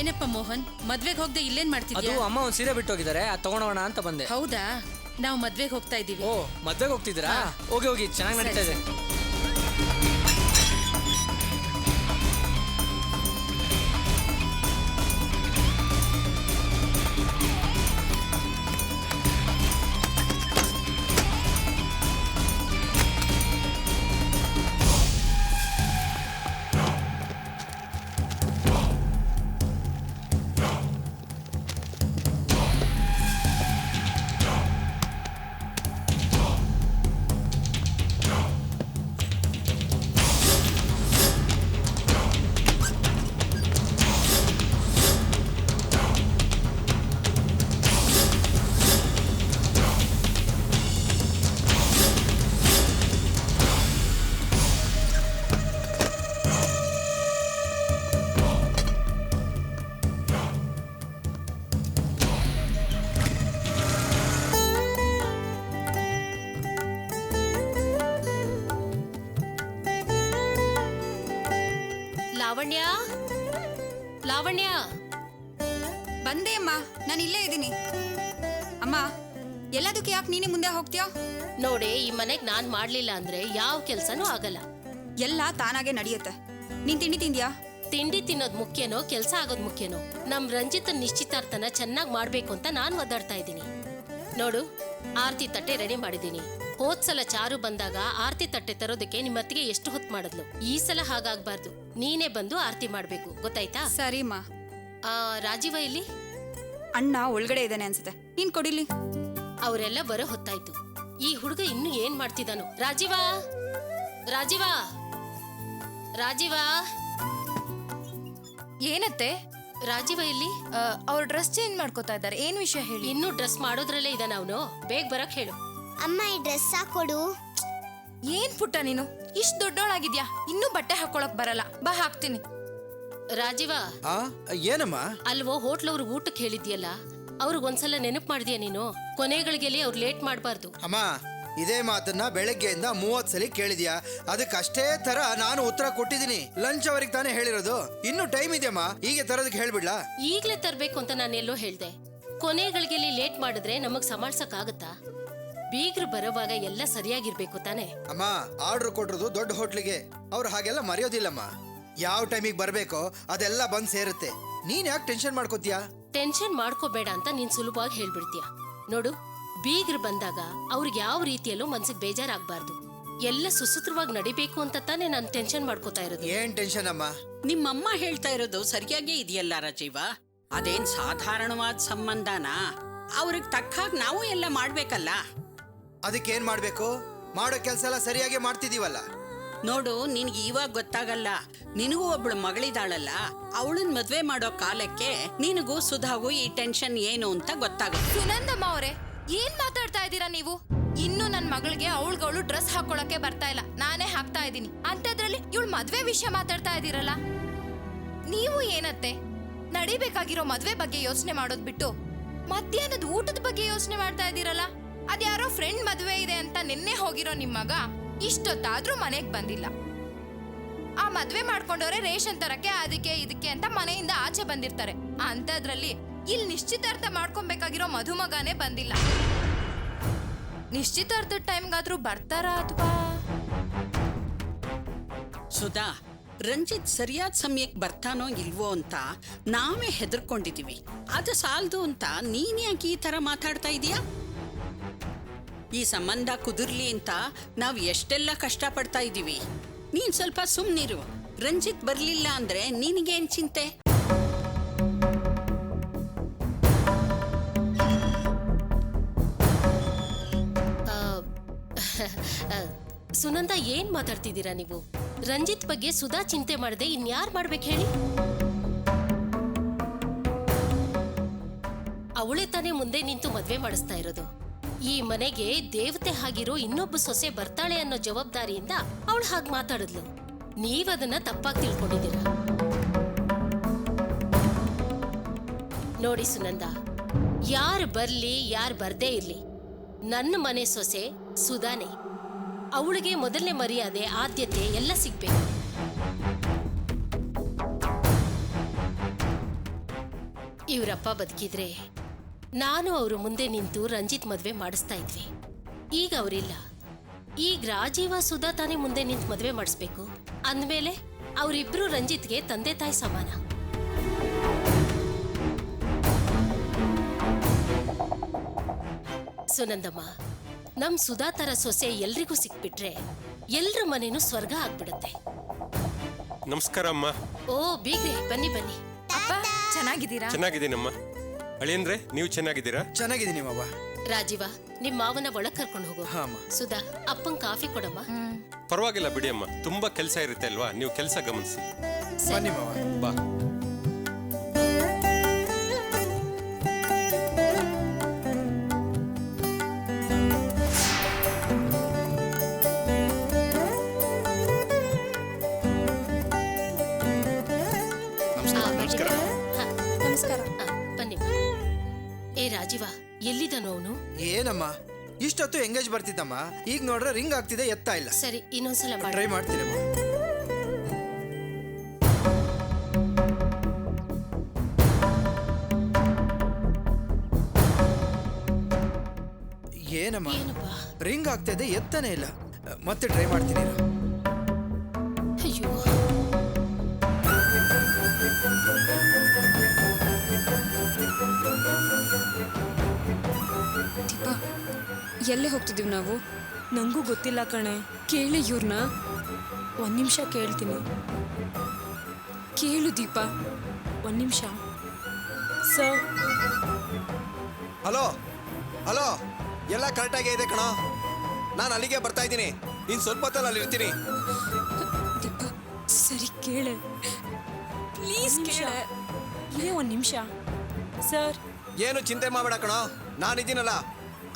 ಏನಪ್ಪ ಮೋಹನ್, ಮದ್ವೆಗೆ ಹೋಗದೆ ಇಲ್ಲೇನ್ ಮಾಡ್ತಿದ್ಯಾ? ಅದು ಅಮ್ಮ ಒಂದ್ ಸೀರೆ ಬಿಟ್ಟು ಹೋಗಿದ್ದಾರೆ, ಅದು ತಗೊಂಡೋಣ ಅಂತ ಬಂದೆ. ಹೌದಾ? ನಾವು ಮದ್ವೆಗೆ ಹೋಗ್ತಾ ಇದೀವಿ. ಓ, ಮದ್ವೆಗೆ ಹೋಗ್ತಿದ್ದೀರಾ? ಹೋಗಿ ಹೋಗಿ, ಚೆನ್ನಾಗಿ ನಡೀತಾ ಇದೆ. ಲಾವಣ್ಯ, ಲಾವಣ್ಯ, ಬಂದೆ ಅಮ್ಮ, ನಾನು ಇಲ್ಲೇ ಇದ್ದೀನಿ. ಅಮ್ಮ, ಎಲ್ಲದಕ್ಕೆ ಯಾಕೆ ನೀನೇ ಮುಂದೆ ಹೋಗ್ತೀಯಾ? ನೋಡೆ, ಈ ಮನೆಗ್ ನಾನ್ ಮಾಡ್ಲಿಲ್ಲ ಅಂದ್ರೆ ಯಾವ ಕೆಲ್ಸನೂ ಆಗಲ್ಲ. ಎಲ್ಲ ತಾನಾಗೆ ನಡೆಯುತ್ತೆ. ನೀನ್ ತಿಂಡಿ ತಿಂದ್ಯಾ? ತಿಂಡಿ ತಿನ್ನೋದ್ ಮುಖ್ಯನೋ ಕೆಲ್ಸ ಆಗೋದ್ ಮುಖ್ಯನೋ? ನಮ್ ರಂಜಿತ್ ನಿಶ್ಚಿತಾರ್ಥನ ಚೆನ್ನಾಗ್ ಮಾಡ್ಬೇಕು ಅಂತ ನಾನ್ ಒದ್ದಾಡ್ತಾ ಇದ್ದೀನಿ. ನೋಡು, ಆರ್ತಿ ತಟ್ಟೆ ರೆಡಿ ಮಾಡಿದೀನಿ. ಹೋದ್ಸಲ ಚಾರು ಬಂದಾಗ ಆರ್ತಿ ತಟ್ಟೆ ತರೋದಕ್ಕೆ ನಿಮ್ಮತ್ತಿಗೆ ಎಷ್ಟು ಹೊತ್ತು ಮಾಡಿದ್ಲು. ಈ ಸಲ ಹಾಗಾಗ್ಬಾರ್ದು, ನೀನೇ ಬಂದು ಆರ್ತಿ ಮಾಡ್ಬೇಕು, ಗೊತ್ತಾಯ್ತಾ? ಸರಿಮ್ಮ. ರಾಜೀವ ಇಲ್ಲಿ? ಅಣ್ಣ ಒಳಗಡೆ ಇದ್ದಾನೆ ಅನ್ಸುತ್ತೆ, ನೀನ್ ಕೊಡಿಲಿ. ಅವರೆಲ್ಲ ಬರೋ ಹೊತ್ತಾಯ್ತು. ಈ ಹುಡುಗ ಇನ್ನು ಏನ್ ಮಾಡ್ತಿದ್ದಾನೋ? ರಾಜೀವ, ರಾಜೀವ, ರಾಜೀವ. ಏನತ್ತೆ? ರಾಜೀವ ಇಲ್ಲಿ? ಅವ್ರ ಡ್ರೆಸ್ ಚೇಂಜ್ ಮಾಡ್ಕೋತಾ ಇದ್ದಾರೆ, ಏನ್ ವಿಷಯ ಹೇಳಿ? ಇನ್ನೂ ಡ್ರೆಸ್ ಮಾಡೋದ್ರಲ್ಲೇ ಇದ್ದಾನ ಅವನು. ಬೇಗ ಬರಕ್ ಹೇಳು. ಅಮ್ಮ, ಈ ಡ್ರೆಸ್ ಹಾಕೊಡು. ಏನ್ ಪುಟ್ಟ ನೀನು ಇಷ್ಟ್ ದೊಡ್ಡೋಳಾಗಿದ್ಯಾ, ಇನ್ನೂ ಬಟ್ಟೆ ಹಾಕೊಳಕ್ ಬರಲ್ಲ, ಬಾ ಹಾಕ್ತೀನಿ. ರಾಜೀವ, ಏನಮ್ಮ? ಅಲ್ವೋ ಹೋಟ್ಲವ್ರು ಊಟಕ್ಕೆ ಹೇಳಿದ್ಯಲ್ಲ, ಅವ್ರಿಗೊಂದ್ಸಲ ನೆನಪು ಮಾಡಿದ್ಯಾ ನೀನು? ಕೊನೆಗಳಿಗೆಲ್ಲಿ ಅವ್ರು ಲೇಟ್ ಮಾಡಬಾರ್ದು. ಅಮ್ಮ, ಇದೇ ಮಾತನ್ನ ಬೆಳಗ್ಗೆಯಿಂದ 30 ಸಲ ಕೇಳಿದ್ಯಾ? ಅದಕ್ಕಷ್ಟೇ ತರ ನಾನು ಉತ್ತರ ಕೊಟ್ಟಿದ್ದೀನಿ. ಲಂಚ್ ಅವರಿಗೆ ತಾನೇ ಹೇಳಿರೋದು, ಇನ್ನು ಟೈಮ್ ಇದೆಯಮ್ಮ, ಹೀಗೆ ತರೋದಕ್ಕೆ ಹೇಳ್ಬಿಡ್ಲಾ? ಈಗ್ಲೇ ತರ್ಬೇಕು ಅಂತ ನಾನೆಲ್ಲೋ ಹೇಳ್ದೆ. ಕೊನೆಗಳಿಗೆಲ್ಲಿ ಲೇಟ್ ಮಾಡಿದ್ರೆ ನಮಗ್ ಸಂಭಾಳ್ಸಕ್ ಆಗತ್ತಾ? ಬೀಗ್ರು ಬರೋವಾಗ ಎಲ್ಲ ಸರಿಯಾಗಿರ್ಬೇಕು ತಾನೆ? ಅಮ್ಮ, ಆರ್ಡರ್ ಕೊಟ್ಟಿರೋದು ದೊಡ್ಡ ಹೋಟ್ಲಿಗೆ, ಅವ್ರು ಹಾಗೆಲ್ಲ ಮರೆಯೋದಿಲ್ಲಮ್ಮ. ಯಾವ ಟೈಮಿಗೆ ಬರ್ಬೇಕೋ ಅದೆಲ್ಲ ಬಂದ್ ಸೇರುತ್ತೆ. ನೀನ್ ಯಾಕೆ ಟೆನ್ಷನ್ ಮಾಡ್ಕೋತೀಯಾ? ಟೆನ್ಷನ್ ಮಾಡ್ಕೋಬೇಡ ಅಂತ ನೀನ್ ಸುಲಭವಾಗಿ ಹೇಳ್ಬಿಡ್ತೀಯ. ನೋಡು, ಬೀಗ್ರು ಬಂದಾಗ ಅವ್ರಿಗೆ ಯಾವ ರೀತಿಯಲ್ಲೂ ಮನ್ಸಿಗೆ ಬೇಜಾರಾಗ್ಬಾರ್ದು. ಎಲ್ಲ ಸುಸೂತ್ರವಾಗಿ ನಡಿಬೇಕು ಅಂತ ತಾನೇ ನಾನು ಟೆನ್ಷನ್ ಮಾಡ್ಕೋತಾ ಇರೋದು. ಏನ್ ಟೆನ್ಷನ್ ಅಮ್ಮ? ನಿಮ್ಮಮ್ಮ ಹೇಳ್ತಾ ಇರೋದು ಸರಿಯಾಗೇ ಇದೆಯಲ್ಲ ರಾಜೀವ. ಅದೇನ್ ಸಾಧಾರಣವಾದ ಸಂಬಂಧನಾ? ಅವ್ರಿಗೆ ತಕ್ಕಾಗ ನಾವು ಎಲ್ಲ ಮಾಡ್ಬೇಕಲ್ಲ. ಅದಕ್ಕೇನ್ ಮಾಡ್ಬೇಕು? ಮಾಡೋ ಕೆಲ್ಸ ಎಲ್ಲ ಸರಿಯಾಗಿ ಮಾಡ್ತಿದೀವಲ್ಲ. ನೋಡು, ನಿನ್ಗೆ ಇವಾಗ ಗೊತ್ತಾಗಲ್ಲ, ನಿನಗೂ ಒಬ್ಳು ಮಗಳಿದಾಳಲ್ಲ, ಅವಳನ್ ಮದ್ವೆ ಮಾಡೋ ಕಾಲಕ್ಕೆ ನಿನಗೂ ಸುಧಾಗೂ ಈ ಟೆನ್ಷನ್ ಏನು ಅಂತ ಗೊತ್ತಾಗುತ್ತೆ. ಸುನಂದಮ್ಮ ಅವರೇ, ಏನ್ ಮಾತಾಡ್ತಾ ಇದ್ದೀರಾ ನೀವು? ಇನ್ನು ನನ್ ಮಗಳಿಗೆ ಅವಳು ಡ್ರೆಸ್ ಹಾಕೊಳಕ್ಕೆ ಬರ್ತಾ ಇಲ್ಲ, ನಾನೇ ಹಾಕ್ತಾ ಇದ್ದೀನಿ. ಅಂತದ್ರಲ್ಲಿ ಇವಳು ಮದ್ವೆ ವಿಷಯ ಮಾತಾಡ್ತಾ ಇದ್ದೀರಲ್ಲ. ನೀವು ಏನತ್ತೆ, ನಡಿಬೇಕಾಗಿರೋ ಮದ್ವೆ ಬಗ್ಗೆ ಯೋಚನೆ ಮಾಡೋದ್ ಬಿಟ್ಟು ಮಧ್ಯಾಹ್ನದ ಊಟದ ಬಗ್ಗೆ ಯೋಚನೆ ಮಾಡ್ತಾ ಇದ್ದೀರಲ್ಲ. ಅದ್ಯಾರೋ ಫ್ರೆಂಡ್ ಮದ್ವೆ ಇದೆ ಅಂತ ನಿನ್ನೆ ಹೋಗಿರೋ ನಿಮ್ ಮಗ ಇಷ್ಟೊತ್ತಾದ್ರೂ ಮನೆಗ್ ಬಂದಿಲ್ಲ. ಆ ಮದ್ವೆ ಮಾಡ್ಕೊಂಡವ್ರೆ ರೇಷನ್ ತರಕ್ಕೆ ಅದಕ್ಕೆ ಇದಕ್ಕೆ ಅಂತ ಮನೆಯಿಂದ ಆಚೆ ಬಂದಿರ್ತಾರೆ. ಅಂತದ್ರಲ್ಲಿ ಇಲ್ಲಿ ನಿಶ್ಚಿತಾರ್ಥ ಮಾಡ್ಕೊಬೇಕಾಗಿರೋ ಮಧುಮಗನೇ ಬಂದಿಲ್ಲ. ನಿಶ್ಚಿತಾರ್ಥದ ಟೈಮ್ಗಾದ್ರೂ ಬರ್ತಾರಾ ಅಥವಾ? ಸುಧಾ, ರಂಜಿತ್ ಸರಿಯಾದ ಸಮಯಕ್ಕೆ ಬರ್ತಾನೋ ಇಲ್ವೋ ಅಂತ ನಾವೇ ಹೆದರ್ಕೊಂಡಿದೀವಿ. ಅದು ಸಾಲದು ಅಂತ ನೀನ್ ಯಾಕೆ ಈ ತರ ಮಾತಾಡ್ತಾ ಇದೀಯಾ? ಈ ಸಂಬಂಧ ಕುದುರ್ಲಿ ಅಂತ ನಾವ್ ಎಷ್ಟೆಲ್ಲ ಕಷ್ಟಪಡ್ತಾ ಇದೀವಿ. ನೀನ್ ಸ್ವಲ್ಪ ಸುಮ್ನಿರು. ರಂಜಿತ್ ಬರ್ಲಿಲ್ಲ ಅಂದ್ರೆ ನಿನಗೇನ್ ಚಿಂತೆ? ಸುನಂದ, ಏನ್ ಮಾತಾಡ್ತಿದ್ದೀರಾ ನೀವು? ರಂಜಿತ್ ಬಗ್ಗೆ ಸುಧಾ ಚಿಂತೆ ಮಾಡದೆ ಇನ್ಯಾರ್ ಮಾಡ್ಬೇಕು ಹೇಳಿ? ಅವಳೇ ತಾನೇ ಮುಂದೆ ನಿಂತು ಮದ್ವೆ ಮಾಡಿಸ್ತಾ ಇರೋದು. ಈ ಮನೆಗೆ ದೇವತೆ ಆಗಿರೋ ಇನ್ನೊಬ್ಬ ಸೊಸೆ ಬರ್ತಾಳೆ ಅನ್ನೋ ಜವಾಬ್ದಾರಿಯಿಂದ ಅವಳು ಹಾಗೆ ಮಾತಾಡಿದ್ಲು. ನೀವದನ್ನ ತಪ್ಪಾಗಿ ತಿಳ್ಕೊಂಡಿದ್ದೀರಾ. ನೋಡಿ ಸುನಂದ, ಯಾರು ಬರ್ಲಿ ಯಾರು ಬರ್ದೇ ಇರ್ಲಿ, ನನ್ನ ಮನೆ ಸೊಸೆ ಸುಧಾನೆ. ಅವಳಿಗೆ ಮೊದಲನೇ ಮರ್ಯಾದೆ, ಆದ್ಯತೆ ಎಲ್ಲ ಸಿಗ್ಬೇಕು. ಇವರಪ್ಪ ಬದುಕಿದ್ರೆ ನಾನು ಅವರು ಮುಂದೆ ನಿಂತು ರಂಜಿತ್ ಮದ್ವೆ ಮಾಡಿಸ್ತಾ ಇದ್ವಿ. ಈಗ ಅವರಿಲ್ಲ. ಈಗ ರಾಜೀವ ಸುಧಾ ತಾನೇ ಮುಂದೆ ನಿಂತು ಮದ್ವೆ ಮಾಡಿಸ್ಬೇಕು ಅಂದಮೇಲೆ ಅವರಿಬ್ರು ರಂಜಿತ್ಗೆ ತಂದೆ ತಾಯಿ ಸಮಾನ. ಸುನಂದಮ್ಮ, ನಮ್ ಸುಧಾ ತರ ಸೊಸೆ ಎಲ್ರಿಗೂ ಸಿಕ್ಬಿಟ್ರೆ ಎಲ್ರ ಮನೇನು ಸ್ವರ್ಗ ಆಗ್ಬಿಡುತ್ತೆ. ನಮಸ್ಕಾರ ಅಮ್ಮ. ಓ ಬೀಗ್ರೆ, ಬನ್ನಿ ಬನ್ನಿ. ಅಪ್ಪ ಚೆನ್ನಾಗಿದ್ದೀರಾ? ಚೆನ್ನಾಗಿದ್ದೀನಮ್ಮ. ಅಳಿಯಂದ್ರೆ ನೀವು ಚೆನ್ನಾಗಿದ್ದೀರಾ? ಚೆನ್ನಾಗಿದ್ದೀನಿ ಮಾವ. ರಾಜೀವ, ನಿಮ್ ಮಾವನ ಒಳಗ್ ಕರ್ಕೊಂಡು ಹೋಗು. ಹಾ, ಅಮ್ಮ. ಸುಧಾ, ಅಪ್ಪಂಗ್ ಕಾಫಿ ಕೊಡಮ್ಮ. ಪರವಾಗಿಲ್ಲ ಬಿಡಿ ಅಮ್ಮ, ತುಂಬಾ ಕೆಲಸ ಇರುತ್ತೆ ಅಲ್ವಾ, ನೀವು ಕೆಲಸ ಗಮನಿಸಿ. ಬನ್ನಿ ಮಾವ. ಬಾ. ನಮಸ್ಕಾರ. ಬನ್ನಿ. ಏ ರಾಜೀವ, ಎಲ್ಲಿದನು ಅವನು? ಏನಮ್ಮ ಇಷ್ಟೊತ್ತು ಎಂಗೇಜ್ ಬರ್ತಿದ್ದಮ್ಮ, ಈಗ ನೋಡ್ರೆ ರಿಂಗ್ ಆಗ್ತಿದೆ, ಎತ್ತಾ ಇಲ್ಲ. ಸರಿ, ಇನ್ನೊಂದ್ಸಲ ಮಾಡಿ. ಟ್ರೈ ಮಾಡ್ತೀನಿ ಅಮ್ಮ. ಏನಮ್ಮ ಏನಪ್ಪ? ರಿಂಗ್ ಆಗ್ತಾ ಇದೆ, ಎತ್ತಾನೆ ಇಲ್ಲ. ಮತ್ತೆ ಟ್ರೈ ಮಾಡ್ತೀನಿ ಇರು. ಅಯ್ಯೋ, ದೀಪಾ, ಎಲ್ಲೇ ಹೋಗ್ತಿದ್ದೀವಿ ನಾವು? ನನಗೂ ಗೊತ್ತಿಲ್ಲ ಕಣೆ. ಕೇಳಿ ಇವ್ರನ್ನ. ಒಂದು ನಿಮಿಷ ಕೇಳ್ತೀನಿ. ಕೇಳು ದೀಪಾ, ಒಂದು ನಿಮಿಷ. ಸರ್. ಹಲೋ ಹಲೋ, ಎಲ್ಲ ಕರೆಕ್ಟಾಗೇ ಇದೆ ಕಣೋ. ನಾನು ಅಲ್ಲಿಗೆ ಬರ್ತಾ ಇದ್ದೀನಿ. ಇನ್ನು ಸ್ವಲ್ಪ ಹೊತ್ತಲ್ಲಿ ಅಲ್ಲಿ ಇರ್ತೀನಿ. ದೀಪಾ, ಸರಿ ಕೇಳೆ, ಪ್ಲೀಸ್ ಕೇಳೆ. ಇಲ್ಲೇ ಒಂದು ನಿಮಿಷ. ಸರ್. ಏನು ಚಿಂತೆ ಮಾಡಬೇಡ ಕಣೋ, ನಾನಿದ್ದೀನಲ್ಲ.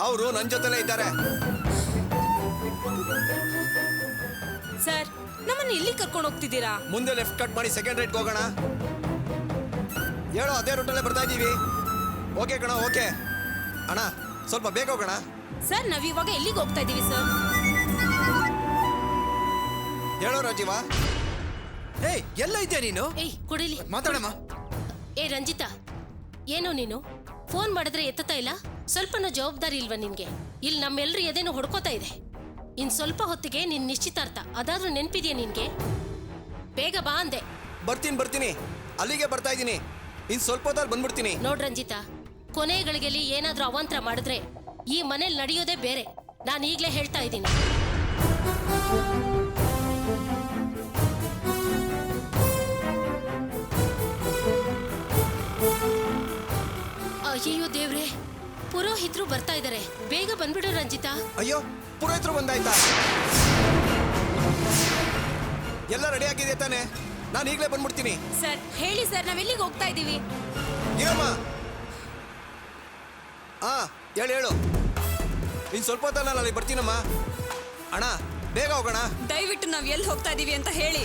ಅವರು ನನ್ನ ಜೊತೆಲೇ ಇದ್ದಾರೆ. ಸರ್, ನಮ್ಮನ್ನು ಎಲ್ಲಿ ಕರ್ಕೊಂಡು ಹೋಗ್ತಿದ್ದೀರಾ? ಮುಂದೆ ಲೆಫ್ಟ್ ಕಟ್ ಮಾಡಿ ಸೆಕೆಂಡ್ ರೈಟ್ಗೆ ಹೋಗೋಣ. ಹೇಳೋ, ಅದೇ ರೂಟಲ್ಲೇ ಬರ್ತಾ ಇದ್ದೀವಿ. ಓಕೆ ಕಣೋ, ಓಕೆ. ಅಣ್ಣ, ಸ್ವಲ್ಪ ಬೇಗ ಹೋಗೋಣ. ಸರ್, ನಾವಿವಾಗ ಎಲ್ಲಿಗೆ ಹೋಗ್ತಾ ಇದ್ದೀವಿ ಸರ್? ಹೇಳೋ ರಾಜೀವ. ಏಯ್, ಎಲ್ಲ ಇದೆಯಾ ನೀನು? ಏಯ್ ಕೊಡಿಲಿ. ಮಾತಾಡಮ್ಮ. ಏ ರಂಜಿತಾ, ಏನೋ ನೀನು ಫೋನ್ ಮಾಡಿದ್ರೆ ಎತ್ತತಾ ಇಲ್ಲ? ಸ್ವಲ್ಪನೂ ಜವಾಬ್ದಾರಿ ಇಲ್ವಾ ನಿನ್ಗೆ? ಇಲ್ಲಿ ನಮ್ಮೆಲ್ಲರೂ ಎದೇನೋ ಹೊಡ್ಕೋತಾ ಇದೆ. ಇನ್ ಸ್ವಲ್ಪ ಹೊತ್ತಿಗೆ ನಿನ್ ನಿಶ್ಚಿತಾರ್ಥ, ಅದಾದ್ರೂ ನೆನ್ಪಿದ್ಯಾ ನಿನ್ಗೆ? ಬೇಗ ಬಾ ಅಂದೆ. ಬರ್ತೀನಿ, ಅಲ್ಲಿಗೆ ಬರ್ತಾ ಇದ್ದೀನಿ. ಇನ್ನು ಸ್ವಲ್ಪ ಹೊತ್ತಲ್ಲಿ ಬಂದ್ಬಿಡ್ತೀನಿ. ನೋಡ್ ರಂಜಿತಾ, ಕೊನೆ ಗಳಿಗೆಲಿ ಏನಾದ್ರೂ ಅವಾಂತರ ಮಾಡಿದ್ರೆ ಈ ಮನೇಲಿ ನಡೆಯೋದೇ ಬೇರೆ. ನಾನು ಈಗ್ಲೇ ಹೇಳ್ತಾ ಇದ್ದೀನಿ. ಅಯ್ಯೋ ದೇವ್ರೆ, ಪುರೋಹಿತರು ಬರ್ತಾ ಇದ್ದಾರೆ. ಬೇಗ ಬಂದ್ಬಿಡು ರಂಜಿತಾ. ಅಯ್ಯೋ, ಪುರೋಹಿತರು ಬಂದಾಯ್ತಾ? ಎಲ್ಲ ರೆಡಿ ಆಗಿದೆ ತಾನೆ? ನಾನು ಈಗಲೇ ಬಂದ್ಬಿಡ್ತೀನಿ. ಸರ್ ಹೇಳಿ ಸರ್, ನಾವೆಲ್ಲಿಗೆ ಹೋಗ್ತಾ ಇದ್ದೀವಿ? ಏನಮ್ಮ? ಹೇಳು. ಇನ್ನು ಸ್ವಲ್ಪ ಹೊತ್ತಲ್ಲಿ ನಾನು ಅಲ್ಲಿ ಬರ್ತೀನಮ್ಮ. ಅಣ್ಣ, ಬೇಗ ಹೋಗೋಣ. ದಯವಿಟ್ಟು ನಾವು ಎಲ್ಲಿ ಹೋಗ್ತಾ ಇದ್ದೀವಿ ಅಂತ ಹೇಳಿ.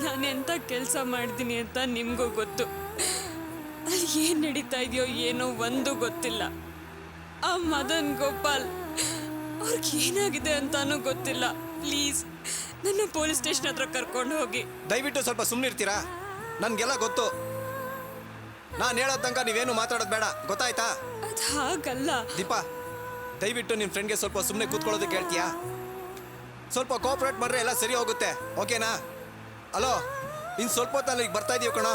ನಾನು ಎಂತ ಕೆಲಸ ಮಾಡ್ತೀನಿ ಅಂತ ನಿಮಗೂ ಗೊತ್ತು. ಅಲ್ಲಿ ಏನು ನಡೀತಾ ಇದೆಯೋ ಏನೋ ಒಂದು ಗೊತ್ತಿಲ್ಲ. ಆ ಮದನ್ ಗೋಪಾಲ್ ಅವ್ರಿಗೆ ಏನಾಗಿದೆ ಅಂತಾನೂ ಗೊತ್ತಿಲ್ಲ. ಪ್ಲೀಸ್ ನನ್ನ ಪೊಲೀಸ್ ಸ್ಟೇಷನ್ ಹತ್ರ ಕರ್ಕೊಂಡು ಹೋಗಿ. ದಯವಿಟ್ಟು ಸ್ವಲ್ಪ ಸುಮ್ಮನೆ ಇರ್ತೀರಾ? ನನಗೆಲ್ಲ ಗೊತ್ತು. ನಾನು ಹೇಳೋ ತನಕ ನೀವೇನು ಮಾತಾಡೋದು ಬೇಡ, ಗೊತ್ತಾಯ್ತಾ? ಅದು ಹಾಗಲ್ಲ. ದೀಪಾ, ದಯವಿಟ್ಟು ನಿಮ್ಮ ಫ್ರೆಂಡ್ಗೆ ಸ್ವಲ್ಪ ಸುಮ್ಮನೆ ಕೂತ್ಕೊಳ್ಳೋದಕ್ಕೆ ಹೇಳ್ತೀಯಾ? ಸ್ವಲ್ಪ ಕೋಆಪರೇಟ್ ಮಾಡ್ರೆ ಎಲ್ಲ ಸರಿ ಹೋಗುತ್ತೆ, ಓಕೆನಾ? ಹಲೋ, ಇನ್ನು ಸ್ವಲ್ಪ ಹೊತ್ತಲ್ಲಿ ಈಗ ಬರ್ತಾ ಇದೀವಿ ಕಣೋ.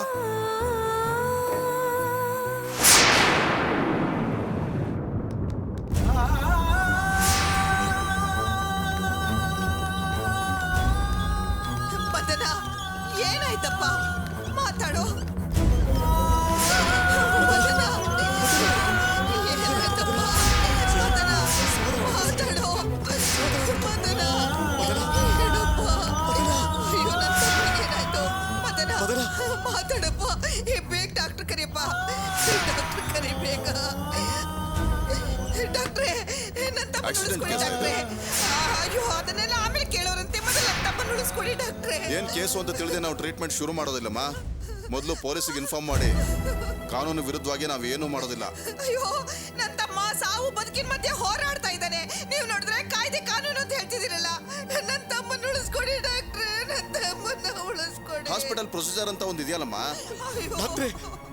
ಮದನ, ಏನಾಯ್ತಪ್ಪ? ಮಾತಾಡೋ. ಮದನ, ಏನಾಯ್ತಪ್ಪ? ಮದನ, ಮಾತಾಡೋ. ಮದನ, ಹೇಳಪ್ಪ. ಅಯ್ಯೋ, ನನ್ನ ತಮ್ಮನಿಗೆ ಏನಾಯ್ತು? ಮದನ, ಮಾತಾಡಪ್ಪ. ಬೇಗ ಡಾಕ್ಟರ್ ಕರಿಯಪ್ಪ. ಡಾಕ್ಟರ್ ಕರಿ ಬೇಗ. ಡಾಕ್ಟ್ರೇ, ನನ್ನ ತಮ್ಮನ ಉಳಿಸ್ಕೊಡಿ ಡಾಕ್ಟ್ರೇ. ಅಯ್ಯೋ, ಅದನ್ನೆಲ್ಲ ಆಮೇಲೆ ಕೇಳೋರಂತೆ. ಮೊದಲು ನನ್ನ ತಮ್ಮನ ಉಳಿಸ್ಕೊಡಿ ಡಾಕ್ಟ್ರೇ. ಏನ್ ಕೇಸು ಅಂತ ತಿಳಿದೆ ನಾವು ಟ್ರೀಟ್ಮೆಂಟ್ ಶುರು ಮಾಡೋದಿಲ್ಲಮ್ಮ. ಮೊದಲು ಪೊಲೀಸಿಗೆ ಇನ್ಫಾರ್ಮ್ ಮಾಡಿ. ಕಾನೂನು ವಿರುದ್ಧವಾಗಿ ನಾವೇನು ಮಾಡೋದಿಲ್ಲ. ಅಯ್ಯೋ, ನನ್ನ ತಮ್ಮ ಸಾವು ಬದುಕಿನ ಮಧ್ಯೆ ಹೋರಾಡ್ತಾ ಇದ್ದಾನೆ. ನೀವು ನೋಡಿದ್ರೆ ಕಾಯ್ದೆ ಕಾನೂನು ಅಂತ ಹೇಳ್ತಿದ್ದೀರಲ್ಲ. ನನ್ನ ತಮ್ಮನ ಉಳಿಸ್ಕೊಡಿ ಡಾಕ್ಟ್ರೇ. ನನ್ನ ತಮ್ಮನ್ನ ಉಳಿಸ್ ಹಾಸ್ಪಿಟಲ್ ಪ್ರೊಸೀಜರ್ ಅಂತ ಒಂದು ಇದೆಯಲ್ಲಮ್ಮ. ಡಾಕ್ಟ್ರೆ,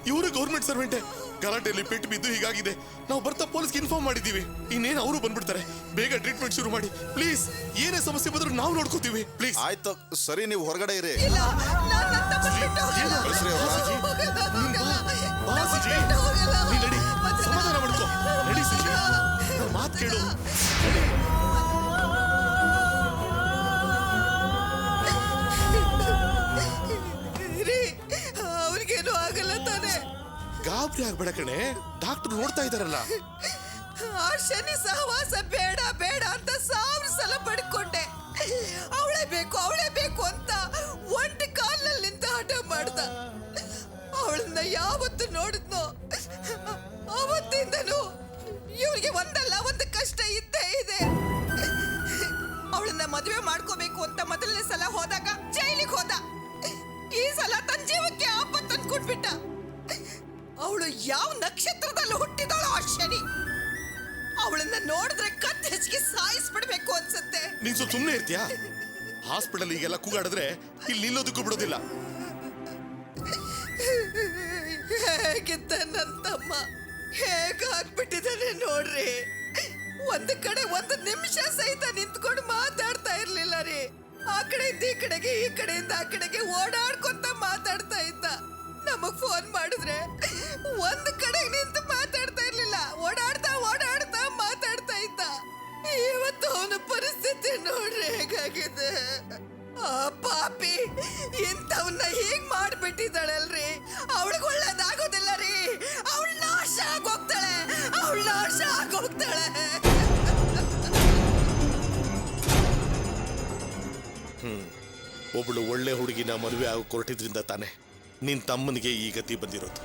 ಇವರು ಗೌರ್ಮೆಂಟ್ ಸರ್ವೆಂಟೇ. ಗಲಾಟೆಯಲ್ಲಿ ಪೆಟ್ಟು ಬಿದ್ದು ಹೀಗಾಗಿದೆ. ನಾವು ಬರ್ತಾ ಪೊಲೀಸ್ಗೆ ಇನ್ಫಾರ್ಮ್ ಮಾಡಿದ್ದೀವಿ. ಇನ್ನೇನು ಅವರು ಬಂದ್ಬಿಡ್ತಾರೆ. ಬೇಗ ಟ್ರೀಟ್ಮೆಂಟ್ ಶುರು ಮಾಡಿ ಪ್ಲೀಸ್. ಏನೇ ಸಮಸ್ಯೆ ಬಂದರೂ ನಾವು ನೋಡ್ಕೋತೀವಿ ಪ್ಲೀಸ್. ಆಯ್ತು ಸರಿ, ನೀವು ಹೊರಗಡೆ ಇರಿ. ಸಮಾಧಾನ ಮಾಡ್ಕೋ. ನಡಿ ಸುಜಿ, ಮಾತು ಕೇಳು. ಅವ್ರಿಗೇನು ಆಗಲ್ಲ ತಾನೆ? ಗಾಬರಿ ಆಗ್ಬೇಡ ಕಣೆ, ಡಾಕ್ಟರ್ ನೋಡ್ತಾ ಇದಾರಲ್ಲ. ಆ ಶನಿ ಸಹವಾಸ ಬೇಡ ಬೇಡ ಅಂತ 1000 ಸಲ ಪಡ್ಕೊಂಡೆ. ಅವಳೇ ಬೇಕು ಅಂತ ಒಂಟಿ ಕಾಲಲ್ಲಿ ನಿಂತ ಹಠ ಮಾಡ್ದ. ಅವಳನ್ನ ಯಾವತ್ತು ನೋಡಿದ್ನೋ ಅವತ್ತಿಂದನು ಇವ್ರಿಗೆ ಒಂದಲ್ಲ ಒಂದು ಕಷ್ಟ ಇದ್ದೇ ಇದೆ. ಅವಳನ್ನ ಮದುವೆ ಮಾಡ್ಕೋಬೇಕು ಅಂತ ಮೊದಲನೇ ಸಲ ಹೋದಾಗ ಜೈಲಿಗೆ ಹೋದ. ಈ ಸಲ ತನ್ನ ಜೀವಕ್ಕೆ ಆಪತ್ತು ಅನ್ಕೊಂಡ್ಬಿಟ್ಟ. ಅವಳು ಯಾವ ನಕ್ಷತ್ರದಲ್ಲಿ ಹುಟ್ಟಿದವಳು ಆ ಶನಿ. ಅವಳನ್ನ ನೋಡಿದ್ರೆ ಕತ್ತು ಹೆಚ್ಚಿಗೆ ಸಾಯಿಸ್ಬಿಡ್ಬೇಕು ಅನ್ಸುತ್ತೆ. ನೀನ್ ಸ್ವಲ್ಪ ಸುಮ್ಮನೆ ಇರ್ತೀಯಾ? ಹಾಸ್ಪಿಟಲ್ ಈಗೆಲ್ಲ ಕೂಗಾಡಿದ್ರೆ ಇಲ್ಲಿ ನಿಲ್ಲೋದಕ್ಕೂ ಬಿಡೋದಿಲ್ಲ. ಹೇಗಿದ್ದ ನನ್ನ ತಮ್ಮ ಹೇಗಾಗ್ಬಿಟ್ಟಿದ್ದಾನೆ ನೋಡ್ರಿ. ಒಂದು ಕಡೆ ಒಂದು ನಿಮಿಷ ಸಹಿತ ನಿಂತ್ಕೊಂಡು ಮಾತಾಡ್ತಾ ಇರ್ಲಿಲ್ಲ ರೀ. ಆ ಕಡೆಯಿಂದ ಈ ಕಡೆಗೆ, ಈ ಕಡೆಯಿಂದ ಆ ಕಡೆಗೆ ಓಡಾಡ್ಕೊಂತ ಮಾತಾಡ್ತಾ ಇದ್ದ. ನಮಗ್ ಫೋನ್ ಮಾಡಿದ್ರೆ ಒಂದು ಕಡೆ ನಿಂತು ಮಾತಾಡ್ತಾ ಇರ್ಲಿಲ್ಲ. ಓಡಾಡ್ತಾ ಮಾತಾಡ್ತಾ ಇದ್ದ. ಇವತ್ತು ಅವನ ಪರಿಸ್ಥಿತಿ ನೋಡ್ರಿ ಹೇಗಾಗಿದೆ. ಆ ಪಾಪಿ ಇಂಥವನ್ನ ಹೀಗ್ ಮಾಡ್ಬಿಟ್ಟಿದ್ದಾಳಲ್ರಿ. ಅವಳಿಗೆ ಒಳ್ಳೇದಾಗೋದಿಲ್ಲ ರೀ. ಅವಳ ನಾಶ ಆಗೋಗ್ತಾಳೆ. ಒಬ್ಳು ಒಳ್ಳೆ ಹುಡುಗಿನ ಮದುವೆ ಆಗಿ ಹೊರಟಿದ್ರಿಂದ ತಾನೆ ನಿನ್ ತಮ್ಮನಿಗೆ ಈ ಗತಿ ಬಂದಿರೋದು.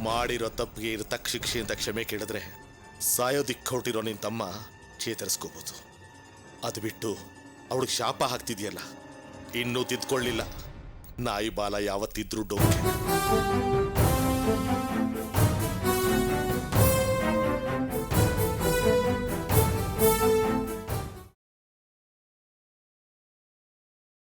ಮಾಡಿರೋ ತಪ್ಪಿಗೆ ಇರತಕ್ಕ ಶಿಕ್ಷೆ ಅಂತ ಕ್ಷಮೆ ಕೇಳಿದ್ರೆ ಸಾಯೋದಿಕ್ಕೆ ಹೊರಟಿರೋ ನಿನ್ ತಮ್ಮ ಚೇತರಿಸ್ಕೋಬಹುದು. ಅದು ಬಿಟ್ಟು ಅವಳಿಗೆ ಶಾಪ ಹಾಕ್ತಿದ್ಯಲ್ಲ, ಇನ್ನೂ ತಿದ್ಕೊಳ್ಳಿಲ್ಲ. ನಾಯಿ ಬಾಲ ಯಾವತ್ತಿದ್ರೂ ಡೊಂಕೆ.